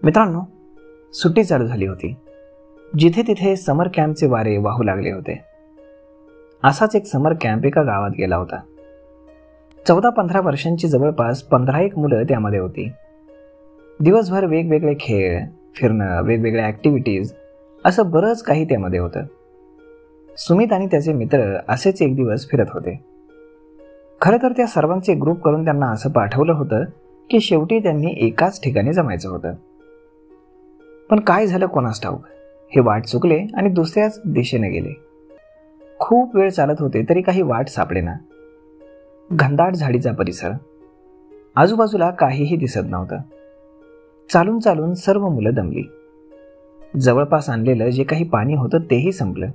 मित्रांनो, सुट्टी चालू झाली होती. जिथे तिथे समर कॅम्पचे वारे वाहू लागले होते. असाच एक समर कॅम्प एका गावात गेला होता. 14-15 वर्षांची जवळपास 15-1 मुलं त्यामध्ये होती. दिवसभर वेगवेगळे खेळ, फिरणं, वेगवेगळ्या ॲक्टिव्हिटीज असं बरंच काही त्यामध्ये होतं. सुमित आणि त्याचे मित्र असेच एक दिवस फिरत होते. खरं तर त्या सर्वांचे ग्रुप करून त्यांना असं पाठवलं होतं की शेवटी त्यांनी एकाच ठिकाणी जमायचं होतं. पण काय झालं कोणास ठाऊक, हे वाट चुकले आणि दुसऱ्याच दिशेने गेले. खूप वेळ चालत होते तरी काही वाट सापडेना. घनदाट झाडीचा परिसर, आजूबाजूला काहीही दिसत नव्हतं. चालून चालून सर्व मुलं दमली. जवळपास आणलेलं जे काही पाणी होतं तेही संपलं.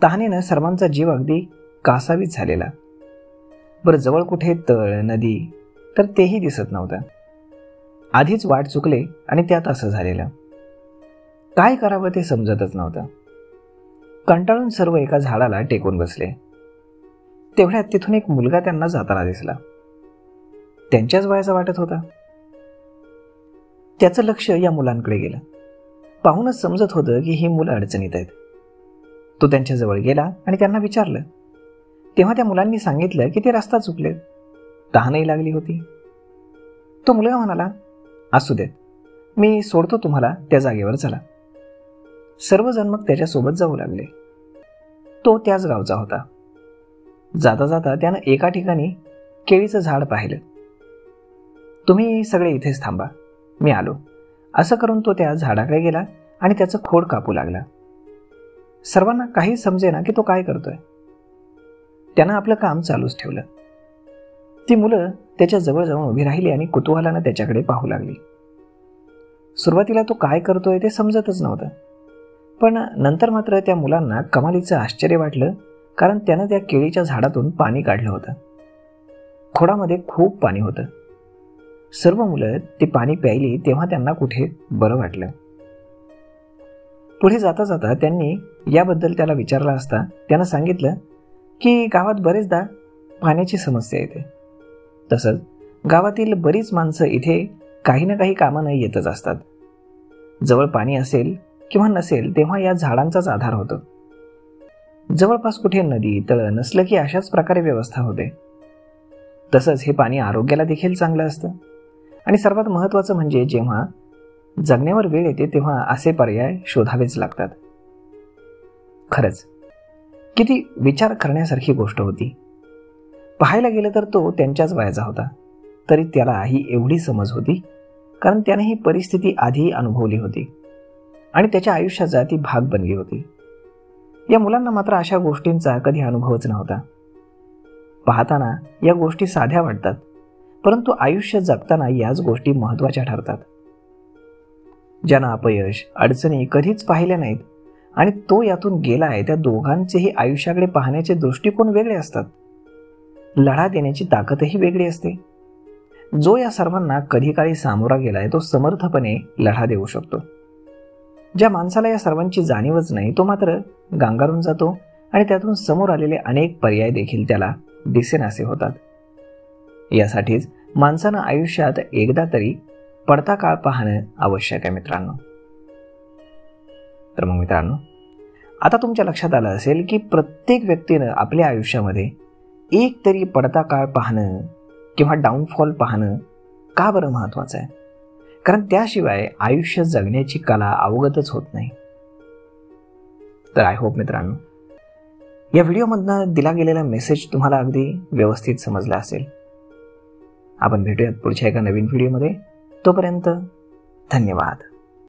तहानेनं सर्वांचा जीव अगदी कासावीस झालेला. बरं, जवळ कुठे तळ, नदी तर तेही दिसत नव्हतं. आधीच वाट चुकले आणि त्यात असं झालेलं. काय करावं ते समजतच नव्हतं. कंटाळून सर्व एका झाडाला टेकून बसले. तेवढ्यात तिथून एक मुलगा त्यांना जाताना दिसला. त्यांच्याच वयाचा वाटत होता. त्याचं लक्ष या मुलांकडे गेलं. पाहूनच समजत होतं की ही मुलं अडचणीत आहेत. तो त्यांच्याजवळ गेला आणि त्यांना विचारलं. तेव्हा त्या मुलांनी सांगितलं की ते रस्ता चुकले, तहानही लागली होती. तो मुलगा म्हणाला, असू देत, मी सोडतो तुम्हाला, त्या जागेवर चला. सर्वजण मग त्याच्यासोबत जाऊ लागले. तो त्याच गावचा होता. जाता जाता त्यानं एका ठिकाणी केळीचं झाड पाहिलं. तुम्ही सगळे इथेच थांबा, मी आलो, असं करून तो त्या झाडाकडे गेला आणि त्याचं खोड कापू लागला. सर्वांना काही समजेना की तो काय करतोय. त्यानं आपलं काम चालूच ठेवलं. ती मुलं त्याच्या जवळ जाऊन उभी राहिली आणि कुतूहलानं त्याच्याकडे पाहू लागली. सुरुवातीला तो काय करतोय ते समजतच नव्हतं. पण नंतर मात्र त्या मुलांना कमालीचं आश्चर्य वाटलं, कारण त्यानं त्या केळीच्या झाडातून पाणी काढलं होतं. खोडामध्ये खूप पाणी होतं. सर्व मुलं ते पाणी प्यायली तेव्हा त्यांना कुठे बरं वाटलं. पुढे जाता जाता त्यांनी याबद्दल त्याला विचारलं असता त्यानं सांगितलं की गावात बरेचदा पाण्याची समस्या येते. तसंच गावातील बरीच माणसं इथे काही ना काही कामानं येतच असतात. जवळ पाणी असेल किंवा नसेल तेव्हा या झाडांचाच आधार होतो. जवळपास कुठे नदी, तळ नसलं की अशाच प्रकारे व्यवस्था होते. तसंच हे पाणी आरोग्याला देखील चांगलं असतं. आणि सर्वात महत्त्वाचं म्हणजे जेव्हा जगण्यावर वेळ येते तेव्हा असे पर्याय शोधावेच लागतात. खरंच किती विचार करण्यासारखी गोष्ट होती. पाहायला गेलं तर तो त्यांच्याच वयाचा होता, तरी त्याला ही एवढी समज होती, कारण त्याने ही परिस्थिती आधी अनुभवली होती आणि त्याच्या आयुष्याचा ती भाग बनली होती. या मुलांना मात्र अशा गोष्टींचा कधी अनुभवच नव्हता. पाहताना या गोष्टी साध्या वाटतात, परंतु आयुष्य जगताना याच गोष्टी महत्त्वाच्या ठरतात. ज्यांना अपयश, अडचणी कधीच पाहिल्या नाहीत आणि तो यातून गेला आहे, त्या दोघांचेही आयुष्याकडे पाहण्याचे दृष्टिकोन वेगळे असतात. लढा देण्याची ताकदही वेगळी असते. जो या सर्वांना कधी काळी सामोरा गेलाय तो समर्थपणे लढा देऊ शकतो. ज्या माणसाला या सर्वांची जाणीवच नाही तो मात्र गांगारून जातो आणि त्यातून समोर आलेले अनेक पर्याय देखील त्याला दिसेनासे होतात. यासाठीच माणसानं आयुष्यात एकदा तरी पडता काळ पाहणं आवश्यक आहे मित्रांनो. तर मग मित्रांनो, आता तुमच्या लक्षात आलं असेल की प्रत्येक व्यक्तीनं आपल्या आयुष्यामध्ये एक तरी पडता काळ पाहणं किंवा डाऊनफॉल पाहणं का बरं महत्त्वाचं आहे. कारण त्याशिवाय आयुष्य जगण्याची कला अवगतच होत नाही. तर आय होप मित्रांनो या व्हिडिओमधनं दिला गेलेला मेसेज तुम्हाला अगदी व्यवस्थित समजला असेल. आपण भेटूयात पुढच्या एका नवीन व्हिडिओमध्ये. तोपर्यंत धन्यवाद.